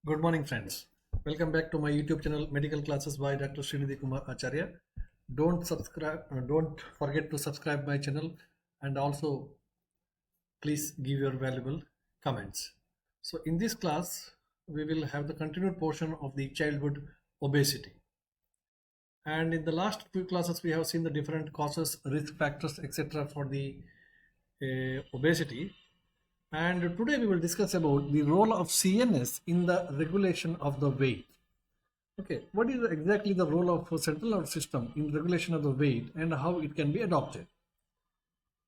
Good morning, friends. Welcome back to my YouTube channel, Medical Classes by Dr. Srinidhi Kumar Acharya. Don't forget to subscribe my channel, and also please give your valuable comments. So, in this class, we will have the continued portion of the childhood obesity. And in the last few classes, we have seen the different causes, risk factors, etc. for the obesity. And today we will discuss about the role of CNS in the regulation of the weight. Okay, what is exactly the role of a central nervous system in regulation of the weight and how it can be adopted?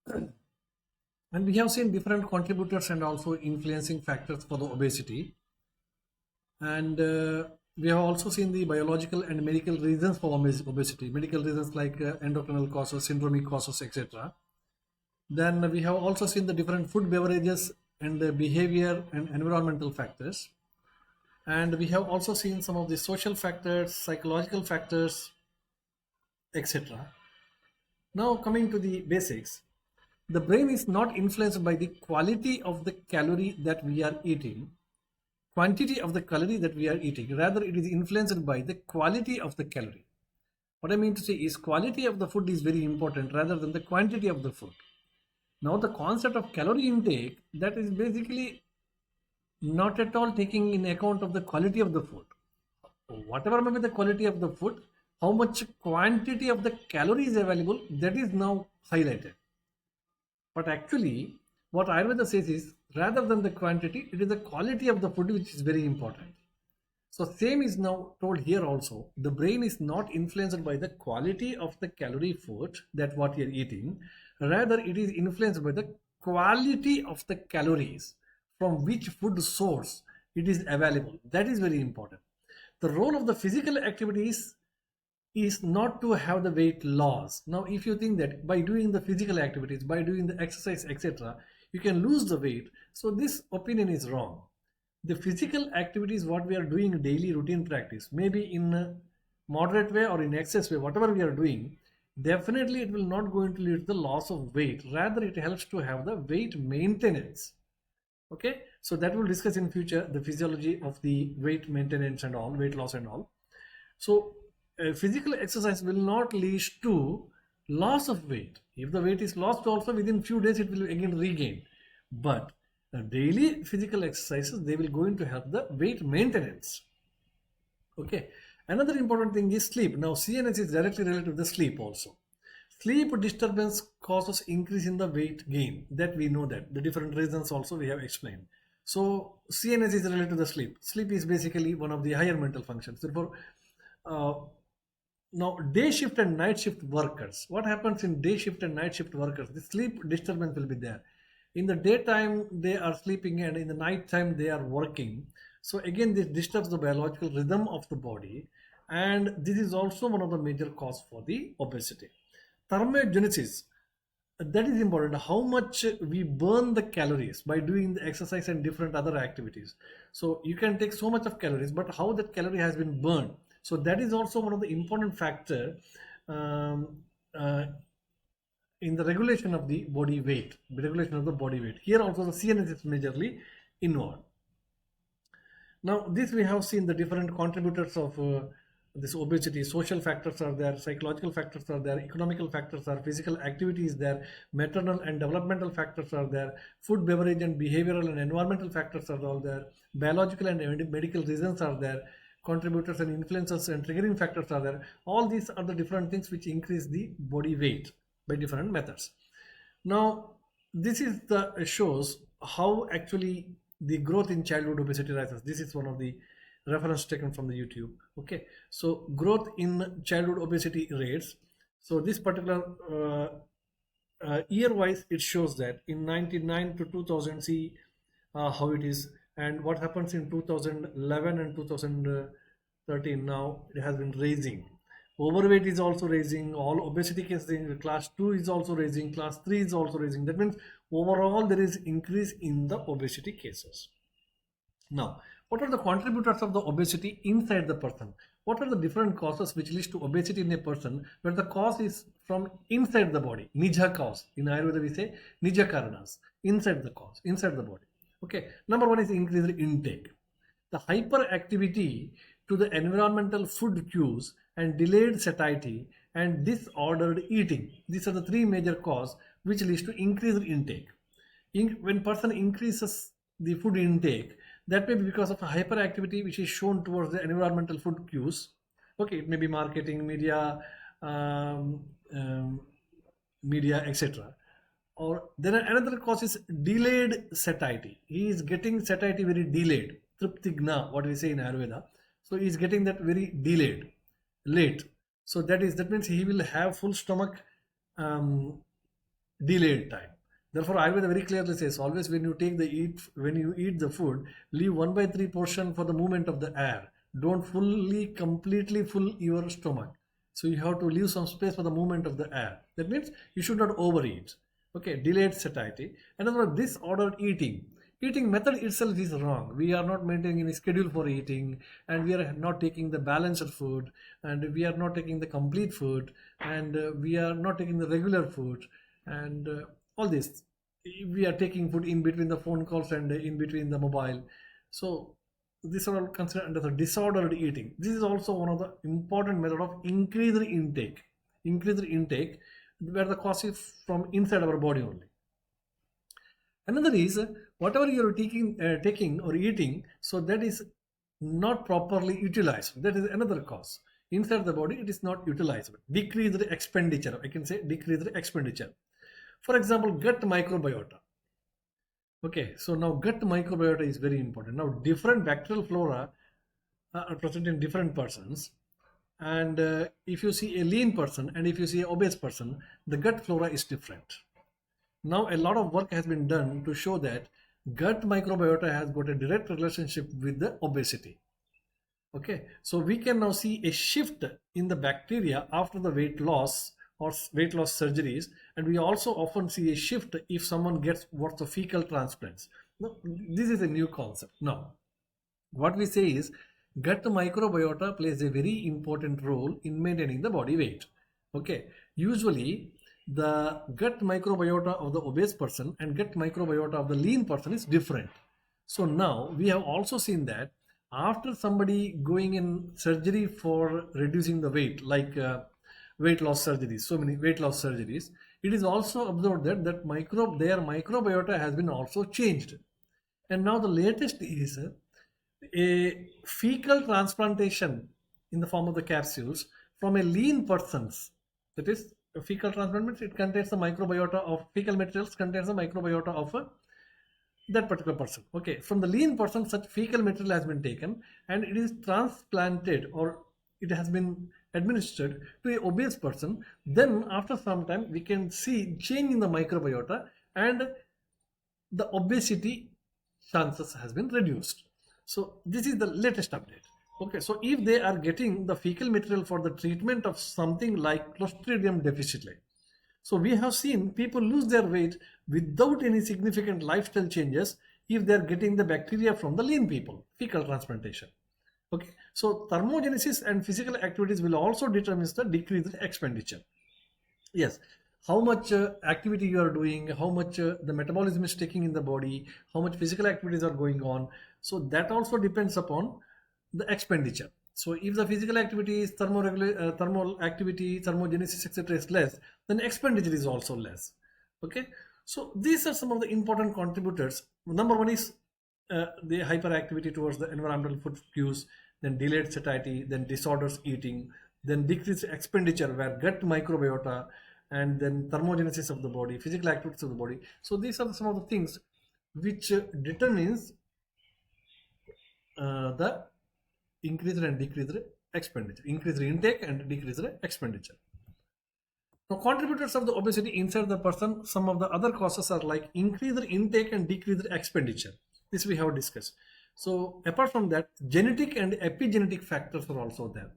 And we have seen different contributors and also influencing factors for the obesity. And we have also seen the biological and medical reasons for obesity, medical reasons like endocrinal causes, syndromic causes, etc. Then we have also seen the different food beverages and the behavior and environmental factors. And we have also seen some of the social factors, psychological factors, etc. Now coming to the basics, the brain is not influenced by the quality of the calorie that we are eating, quantity of the calorie that we are eating. Rather, it is influenced by the quality of the calorie. What I mean to say is quality of the food is very important rather than the quantity of the food. Now the concept of calorie intake, that is basically not at all taking in account of the quality of the food. Whatever may be the quality of the food, how much quantity of the calories available, that is now highlighted. But actually, what Ayurveda says is, rather than the quantity, it is the quality of the food which is very important. So same is now told here also. The brain is not influenced by the quality of the calorie food that what you are eating. Rather, it is influenced by the quality of the calories from which food source it is available. That is very important. The role of the physical activities is not to have the weight loss. Now, if you think that by doing the physical activities, by doing the exercise, etc., you can lose the weight, so this opinion is wrong. The physical activities, what we are doing in daily routine practice, maybe in a moderate way or in excess way, whatever we are doing, definitely it will not going to lead to the loss of weight. Rather, it helps to have the weight maintenance. Okay, so that we'll discuss in future, the physiology of the weight maintenance and all, weight loss and all. So physical exercise will not lead to loss of weight. If the weight is lost also, within few days it will again regain. But the daily physical exercises, they will going to help the weight maintenance. Okay, another important thing is sleep. Now CNS is directly related to the sleep also. Sleep disturbance causes increase in the weight gain, that we know, that the different reasons also we have explained. So CNS is related to the sleep. Sleep is basically one of the higher mental functions. Therefore, now day shift and night shift workers, what happens in day shift and night shift workers? The sleep disturbance will be there. In the daytime they are sleeping and in the night time they are working. So again, this disturbs the biological rhythm of the body, and this is also one of the major cause for the obesity. Thermogenesis, that is important, how much we burn the calories by doing the exercise and different other activities. So you can take so much of calories, but how that calorie has been burned, so that is also one of the important factor in the regulation of the body weight, Here also the CNS is majorly involved. Now this we have seen the different contributors of this obesity. Social factors are there, psychological factors are there, economical factors are, physical activity is there, maternal and developmental factors are there, food, beverage and behavioral and environmental factors are all there, biological and medical reasons are there, contributors and influencers and triggering factors are there. All these are the different things which increase the body weight by different methods. Now this is the shows how actually the growth in childhood obesity rises. This is one of the reference taken from the YouTube. Okay, so growth in childhood obesity rates. So this particular year wise, it shows that in 99 to 2000, see how it is, and what happens in 2011 and 2013. Now it has been raising. Overweight is also raising, all obesity cases, class 2 is also raising, class 3 is also raising. That means overall there is increase in the obesity cases. Now, what are the contributors of the obesity inside the person? What are the different causes which leads to obesity in a person, where the cause is from inside the body? Nija cause. In Ayurveda we say Nija karanas, inside the cause, inside the body. Okay, number one is increased intake. the hyperactivity to the environmental food cues and delayed satiety and disordered eating. These are the three major causes which leads to increased intake. When person increases the food intake, that may be because of a hyperactivity which is shown towards the environmental food cues. Okay, it may be marketing, um, um, media, etc. Or then another cause is delayed satiety. He is getting satiety very delayed. Triptigna, what we say in Ayurveda. So he is getting that very delayed, late. So that means he will have full stomach um, delayed time. Therefore, Ayurveda very clearly says always when you eat the food, leave 1/3 portion for the movement of the air. Don't completely fill your stomach. So you have to leave some space for the movement of the air. That means you should not overeat. Okay, delayed satiety. Another one, disordered eating. Eating method itself is wrong. We are not maintaining any schedule for eating, and we are not taking the balanced food, and we are not taking the complete food, and we are not taking the regular food, and all this. We are taking food in between the phone calls and in between the mobile. So these are all considered under the disordered eating. This is also one of the important method of increased intake. Increased intake, where the cause is from inside our body only. Another is whatever you are taking or eating, so that is not properly utilized. That is another cause. Inside the body, it is not utilized. Decreased expenditure. I can say decreased expenditure. For example, gut microbiota. Okay, so now gut microbiota is very important. Now, different bacterial flora are present in different persons. And if you see a lean person and if you see an obese person, the gut flora is different. Now, a lot of work has been done to show that gut microbiota has got a direct relationship with the obesity. Okay, so we can now see a shift in the bacteria after the weight loss or weight loss surgeries, and we also often see a shift if someone gets what's the fecal transplants. Now, this is a new concept. Now, what we say is gut microbiota plays a very important role in maintaining the body weight. Okay, usually the gut microbiota of the obese person and gut microbiota of the lean person is different. So now we have also seen that after somebody going in surgery for reducing the weight, like weight loss surgeries, so many weight loss surgeries, it is also observed that their microbiota has been also changed. And now the latest is a fecal transplantation in the form of the capsules from a lean person's. That is, a fecal transplant means it contains the microbiota of fecal materials, contains the microbiota of that particular person. Okay, from the lean person, such fecal material has been taken and it is transplanted, or it has been administered to a obese person. Then after some time we can see change in the microbiota and the obesity chances has been reduced. So this is the latest update. Okay, so if they are getting the fecal material for the treatment of something like Clostridium difficile, so we have seen people lose their weight without any significant lifestyle changes if they are getting the bacteria from the lean people, fecal transplantation. Okay, so thermogenesis and physical activities will also determine the decreased expenditure. Yes, how much activity you are doing, how much the metabolism is taking in the body, how much physical activities are going on. So that also depends upon the expenditure. So if the physical activity is thermal activity, thermogenesis, etc. is less, then expenditure is also less. Okay, so these are some of the important contributors. Number one is the hyperactivity towards the environmental food cues, then delayed satiety, then disorders eating, then decreased expenditure where gut microbiota, and then thermogenesis of the body, physical activities of the body. So these are some of the things which determines the increased and decreased expenditure, increased intake and decreased expenditure. Now, contributors of the obesity inside the person, some of the other causes are like increased intake and decreased expenditure. This we have discussed. So apart from that, genetic and epigenetic factors are also there.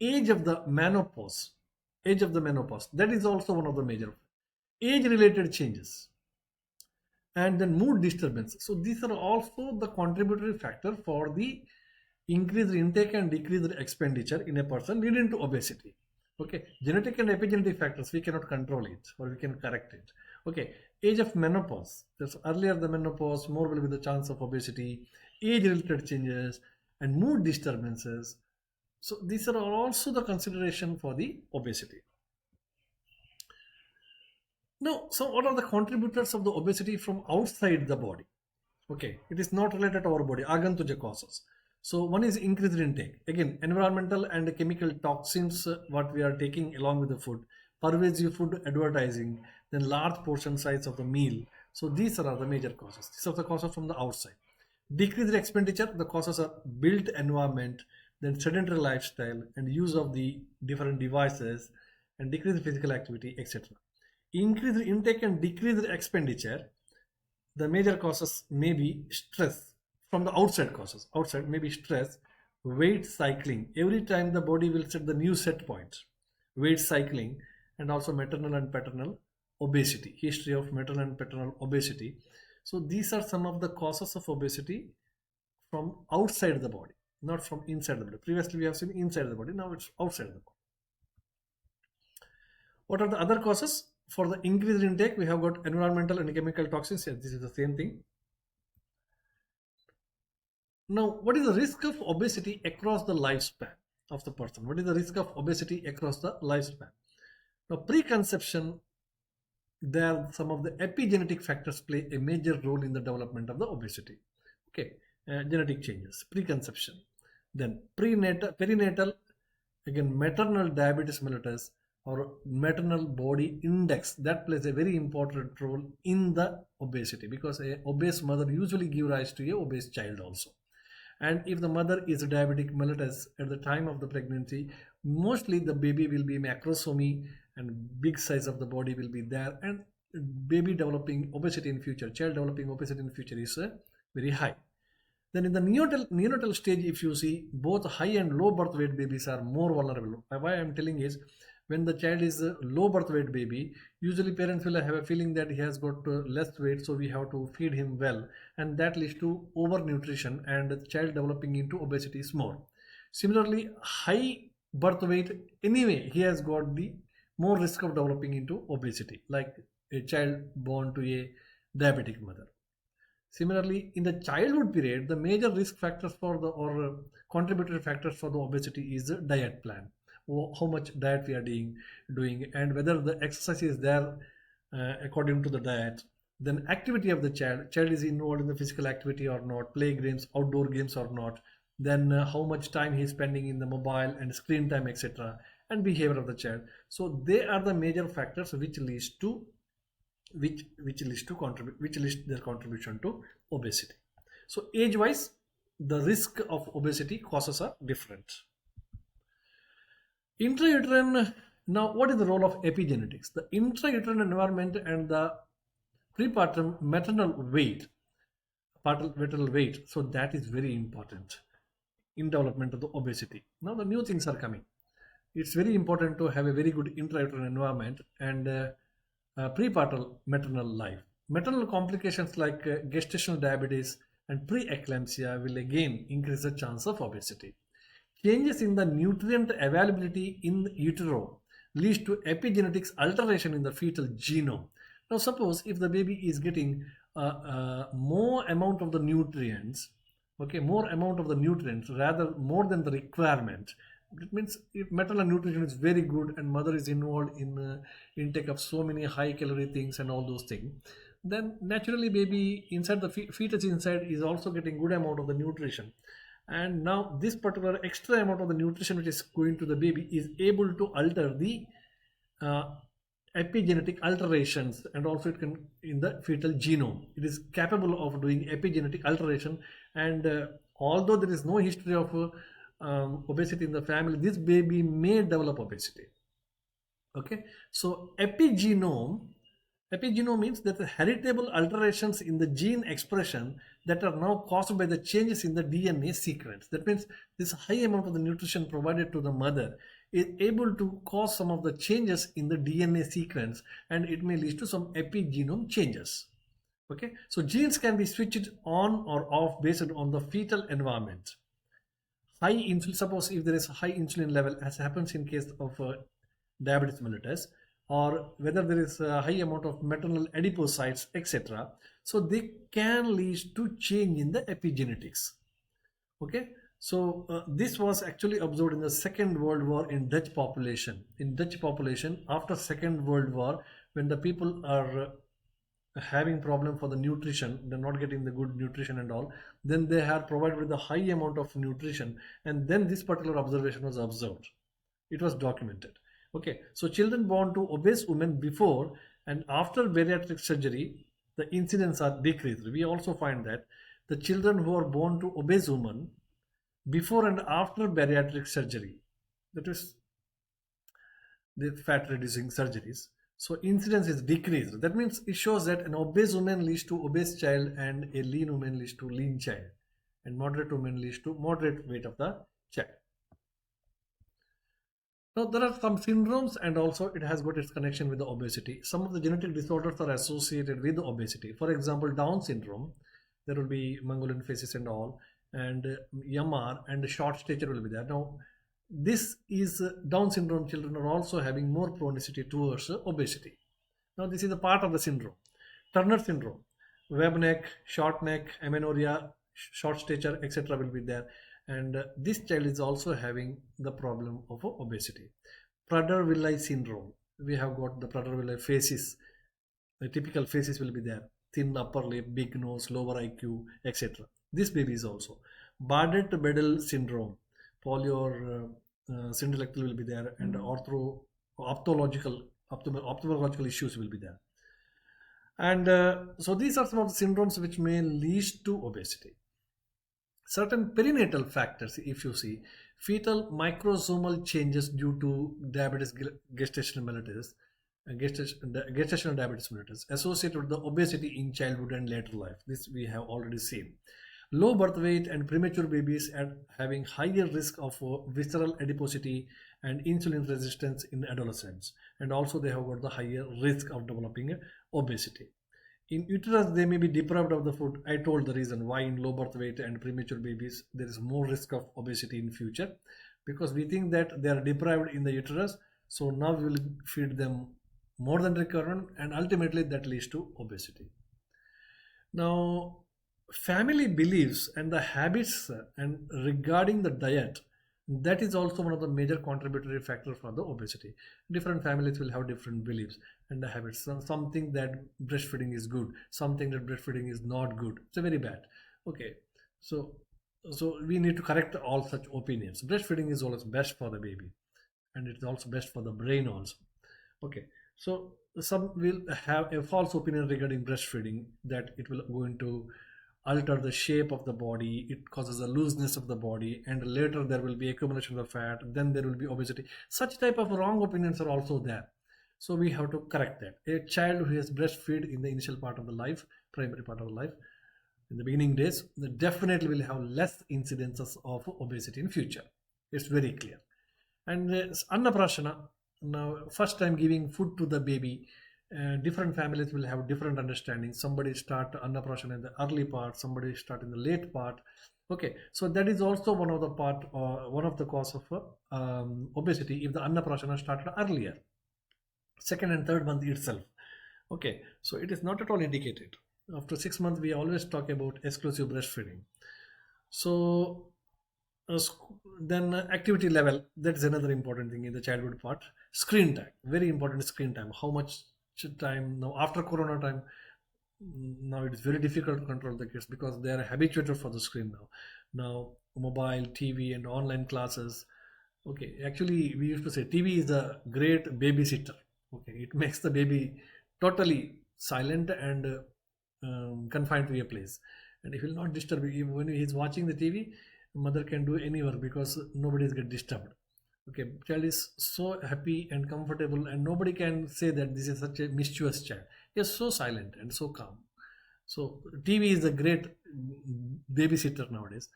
Age of the menopause, that is also one of the major age-related changes. And then mood disturbance. So these are also the contributory factor for the increased intake and decreased expenditure in a person leading to obesity. Okay, genetic and epigenetic factors, we cannot control it or we can correct it. Okay, age of menopause. That's earlier the menopause, more will be the chance of obesity. Age-related changes, and mood disturbances. So these are also the consideration for the obesity. Now, so what are the contributors of the obesity from outside the body? Okay, it is not related to our body, agantuja causes. So one is increased intake. Again, environmental and chemical toxins, what we are taking along with the food, pervasive food advertising, then large portion size of the meal. So these are the major causes. These are the causes from the outside. Decreased expenditure, the causes are built environment, then sedentary lifestyle and use of the different devices, and decreased physical activity, etc. Increased intake and decreased expenditure, the major causes may be stress from the outside causes. Outside may be stress, weight cycling. Every time the body will set the new set point, weight cycling, and also maternal and paternal obesity, history of maternal and paternal obesity. So these are some of the causes of obesity from outside the body, not from inside the body. Previously we have seen inside the body, now it's outside the body. What are the other causes? For the increased intake, we have got environmental and chemical toxins. Yes, this is the same thing. Now, what is the risk of obesity across the lifespan of the person? What is the risk of obesity across the lifespan? Now, preconception, there some of the epigenetic factors play a major role in the development of the obesity. Okay, genetic changes, preconception. Then perinatal, again maternal diabetes mellitus or maternal body index, that plays a very important role in the obesity, because a obese mother usually give rise to a obese child also. And if the mother is a diabetic mellitus at the time of the pregnancy, mostly the baby will be macrosomy and big size of the body will be there, and baby developing obesity in future, child developing obesity in future is very high. Then in the neonatal stage, if you see, both high and low birth weight babies are more vulnerable. Why I am telling is, when the child is a low birth weight baby, usually parents will have a feeling that he has got less weight, so we have to feed him well, and that leads to overnutrition and the child developing into obesity is more. Similarly, high birth weight, anyway, he has got the more risk of developing into obesity, like a child born to a diabetic mother. Similarly, in the childhood period, the major risk factors for the or contributory factors for the obesity is the diet plan, or how much diet we are doing, and whether the exercise is there according to the diet. Then activity of the child is involved in the physical activity or not, play games, outdoor games or not. Then how much time he is spending in the mobile and screen time, etc., and behavior of the child. So they are the major factors which leads to which leads their contribution to obesity. So age wise, the risk of obesity causes are different. Intrauterine, now what is the role of epigenetics? The intrauterine environment and the prepartum maternal weight, maternal weight, so that is very important in development of the obesity. Now the new things are coming. It's very important to have a very good intrauterine environment and prepartum maternal life. Maternal complications like gestational diabetes and preeclampsia will again increase the chance of obesity. Changes in the nutrient availability in utero leads to epigenetics alteration in the fetal genome. Now, suppose if the baby is getting more amount of the nutrients, okay, more amount of the nutrients, rather more than the requirement. It means if maternal nutrition is very good and mother is involved in intake of so many high calorie things and all those things, then naturally baby inside the fetus inside is also getting good amount of the nutrition. And now this particular extra amount of the nutrition which is going to the baby is able to alter the epigenetic alterations, and also it can in the fetal genome. It is capable of doing epigenetic alteration, and although there is no history of obesity in the family, this baby may develop obesity. Okay, so epigenome means that the heritable alterations in the gene expression that are now caused by the changes in the DNA sequence. That means this high amount of the nutrition provided to the mother is able to cause some of the changes in the DNA sequence, and it may lead to some epigenome changes. Okay, so genes can be switched on or off based on the fetal environment. High insulin, suppose if there is a high insulin level, as happens in case of diabetes mellitus, or whether there is a high amount of maternal adipocytes, etc. So they can lead to change in the epigenetics. Okay, So this was actually observed in the Second World War in Dutch population. In Dutch population, after Second World War, when the people are having problem for the nutrition, they're not getting the good nutrition and all, then they are provided with a high amount of nutrition, and then this particular observation was observed. It was documented. Okay, so children born to obese women before and after bariatric surgery, the incidence are decreased. We also find that the children who are born to obese women before and after bariatric surgery, that is the fat reducing surgeries, so incidence is decreased. That means it shows that an obese woman leads to obese child and a lean woman leads to lean child, and moderate woman leads to moderate weight of the child. Now, there are some syndromes, and also it has got its connection with the obesity. Some of the genetic disorders are associated with the obesity. For example, Down syndrome, there will be Mongolian faces and all, and MR and short stature will be there. Now, this is Down syndrome children are also having more propensity towards obesity. Now, this is a part of the syndrome. Turner syndrome, web neck, short neck, amenorrhea, short stature, etc. will be there, and this child is also having the problem of obesity. Prader-Willi syndrome, we have got the Prader-Willi faces. The typical faces will be there: thin upper lip, big nose, lower IQ, etc. This baby is also Bardet-Biedl syndrome. Polio or syndactyl will be there, and ophthalmological issues will be there. And so these are some of the syndromes which may lead to obesity. Certain perinatal factors, if you see, fetal microsomal changes due to diabetes gestational mellitus, gestational diabetes mellitus associated with the obesity in childhood and later life. This we have already seen. Low birth weight and premature babies are having higher risk of visceral adiposity and insulin resistance in adolescents, and also they have got the higher risk of developing obesity. In uterus, they may be deprived of the food. I told the reason why in low birth weight and premature babies there is more risk of obesity in future, because we think that they are deprived in the uterus. So now we will feed them more than requirement, and ultimately that leads to obesity. Now, family beliefs and the habits and regarding the diet, that is also one of the major contributory factors for the obesity. Different families will have different beliefs and the habits. Something that breastfeeding is good, something that breastfeeding is not good, it's very bad. Okay, so we need to correct all such opinions. Breastfeeding is always best for the baby, and it's also best for the brain also. Okay, so some will have a false opinion regarding breastfeeding, that it will going to alter the shape of the body, it causes a looseness of the body, and later there will be accumulation of fat, then there will be obesity. Such type of wrong opinions are also there, so we have to correct that. A child who has breastfed in the initial part of the life, primary part of the life, in the beginning days, they definitely will have less incidences of obesity in future. It's very clear. And annaprashana, now first time giving food to the baby, different families will have different understanding. Somebody start annaprashana in the early part, somebody start in the late part. Okay, so that is also one of the one of the cause of obesity if the annaprashana started earlier, second and third month itself. Okay, so it is not at all indicated. After 6 months, we always talk about exclusive breastfeeding. So then activity level, that is another important thing in the childhood part. Screen time, very important. Screen time, how much time now after corona time, now it is very difficult to control the kids because they are habituated for the screen now mobile, TV and online classes. Okay, actually we used to say TV is a great babysitter. Okay, it makes the baby totally silent and confined to a place, and it will not disturb you. When he is watching the TV, mother can do any work because nobody is get disturbed. Okay, child is so happy and comfortable, and nobody can say that this is such a mischievous child. He is so silent and so calm. So TV is a great babysitter nowadays,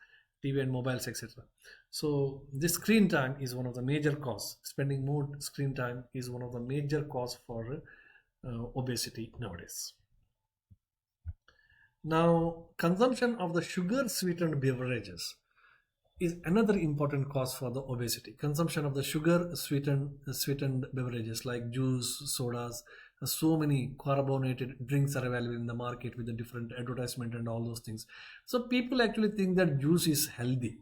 TV and mobiles, etc. So this screen time is one of the major cause. Spending more screen time is one of the major cause for obesity nowadays. Now, consumption of the sugar sweetened beverages is another important cause for the obesity. Consumption of the sugar sweetened beverages like juice, sodas, so many carbonated drinks are available in the market with the different advertisement and all those things. So people actually think that juice is healthy.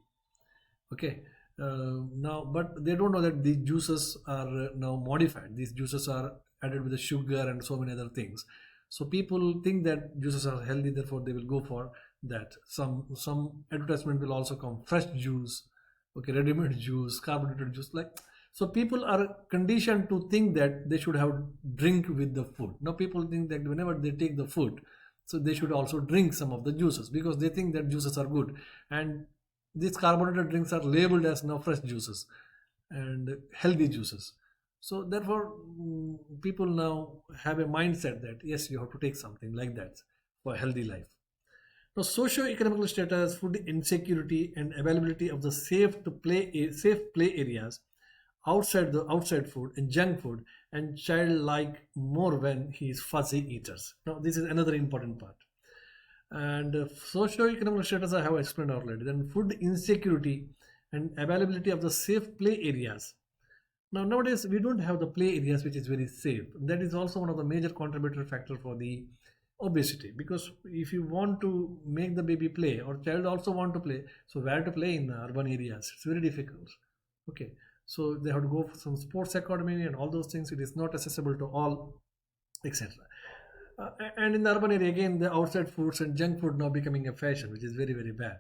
Okay. Now, but they don't know that these juices are now modified. These juices are added with the sugar and so many other things. So people think that juices are healthy, therefore they will go for that. Some advertisement will also come fresh juice, okay, ready-made juice, carbonated juice, like. So people are conditioned to think that they should have drink with the food. Now people think that whenever they take the food, so they should also drink some of the juices because they think that juices are good, and these carbonated drinks are labeled as now fresh juices and healthy juices. So therefore, people now have a mindset that yes, you have to take something like that for a healthy life. Now, socio-economical status, food insecurity, and availability of the safe play areas outside food and junk food, and child like more when he is fussy eaters. Now, this is another important part. And socio-economic status I have explained already. Then food insecurity and availability of the safe play areas. Now nowadays we don't have the play areas which is very safe. That is also one of the major contributor factor for the obesity, because if you want to make the baby play or child also want to play, so where to play in the urban areas? It's very difficult. Okay, so they have to go for some sports academy and all those things. It is not accessible to all, etc. And in the urban area again, the outside foods and junk food now becoming a fashion, which is very very bad.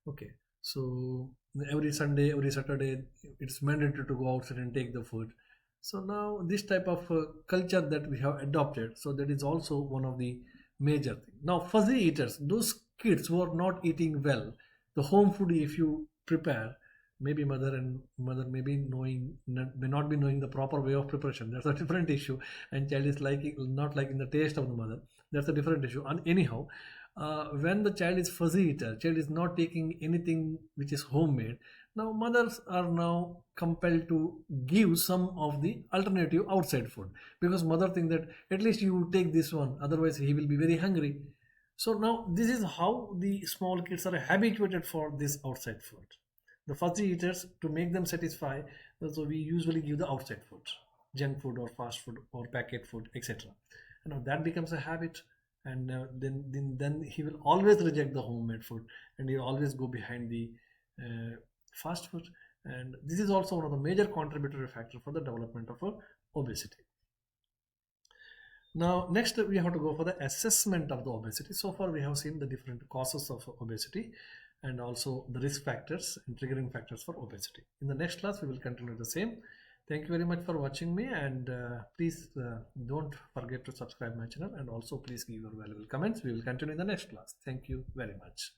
Okay, so every Sunday, every Saturday, it's mandatory to go outside and take the food. So now this type of culture that we have adopted, so that is also one of the major thing. Now fuzzy eaters, those kids who are not eating well, the home food if you prepare, maybe mother may be may not be knowing the proper way of preparation. That's a different issue, and child is liking not liking the taste of the mother. That's a different issue. And anyhow, when the child is fuzzy eater, child is not taking anything which is homemade. Now mothers are now compelled to give some of the alternative outside food, because mother think that at least you take this one, otherwise he will be very hungry. So now this is how the small kids are habituated for this outside food. The fuzzy eaters, to make them satisfy, so we usually give the outside food, junk food or fast food or packet food, etc. And now that becomes a habit, and then he will always reject the homemade food, and he will always go behind the fast food. And this is also one of the major contributory factor for the development of obesity. Now, next we have to go for the assessment of the obesity. So far, we have seen the different causes of obesity and also the risk factors and triggering factors for obesity. In the next class, we will continue the same. Thank you very much for watching me, and please don't forget to subscribe my channel, and also please give your valuable comments. We will continue in the next class. Thank you very much.